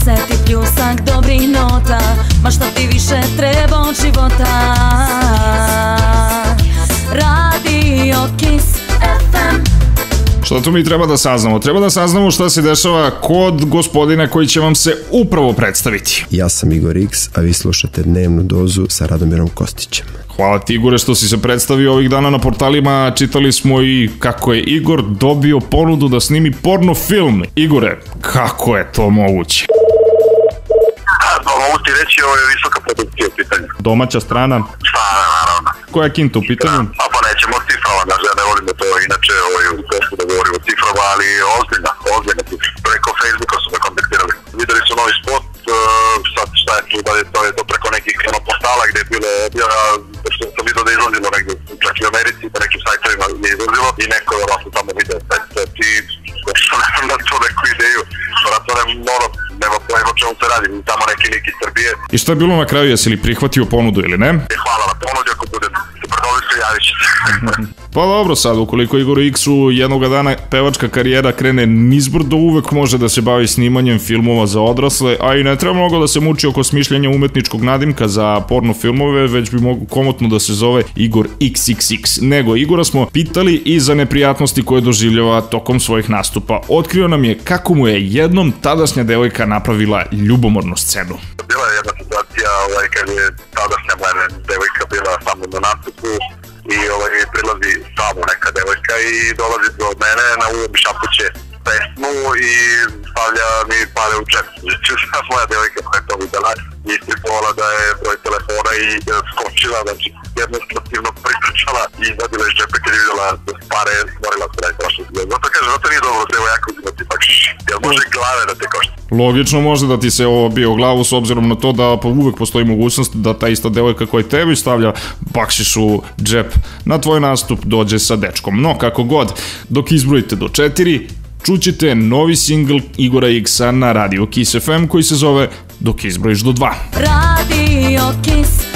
oseti pljusak dobrih nota, ma šta ti više treba od života. Radio Kiss FM. Šta tu mi treba da saznamo? Treba da saznamo šta se dešava kod gospodina koji će vam se upravo predstaviti. Ja sam Igor X, a vi slušate Dnevnu dozu sa Radomirom Kostićem. Hvala ti, Igore, što si se predstavio ovih dana na portalima. Čitali smo i kako je Igor dobio ponudu da snimi porno film. Igore, kako je to moguće? Mogu ti reći, ovo je visoka produkcija u pitanju. Domaća strana? Strana, naravno. Koja je kinta u pitanju? A pa nećemo o ciframa, znaš, ja ne volim da to inače u testu da govorim o ciframa, ali ozbiljna cifra. Preko Facebooka su me kontaktirali. Videli su novi spot, sad šta je tu, da je to preko nekih portala gde je bilo objava, što sam vidio da je izlazilo negdje, čak i u Americi, na nekim sajtovima je izlazilo i neko je vratno tamo video. Ti, što nemam na to neku ideju, vratno nema pojma o čemu se radi, tamo neki lik iz Srbije. I šta je bilo na kraju, jesi li prihvatio ponudu ili ne? Hvala na ponudi, ako bude super dobro se javiš. Pa dobro, sad, ukoliko Igoru X-u jednoga dana pevačka karijera krene nizbrdo, uvek može da se bavi snimanjem filmova za odrasle, a i ne treba mnogo da se muči oko smišljanja umetničkog nadimka za porno filmove, već bi mogu komotno da se zove Igor XXX. Nego, Igora smo pitali i za neprijatnosti koje doživljava tokom svojih nastupa. Otkrio nam je kako mu je jednom tadašnja devojka napravila ljubomornu scenu. Bila je jedna situacija kad je tadašnja moja devojka bila sa mnom na nastupu i prilazi samo neka devojka i dolazi do mene, na uvo mi šapuće pesmu i stavlja mi pare u džep. Moja devojka koja je to videla i istripovala da je broj telefona i skočila, znači jednostavno pritrčala i izvadila iz džepe kad je videla pare, morila se da je prošlo. Zato kaže, zato nije dobro devojaka uzimati bakšiš, jer može glave da te košta. Logično može da ti se ovo bije u glavu s obzirom na to da uvek postoji mogućnost da ta ista devojka koja tebi stavlja bakšiš u džep na tvoj nastup dođe sa dečkom. No, kako god, dok izbrojite do 4, čućete novi singl Igora X-a na Radio Kiss FM koji se zove Dok izbrojiš do 2. Radio Kiss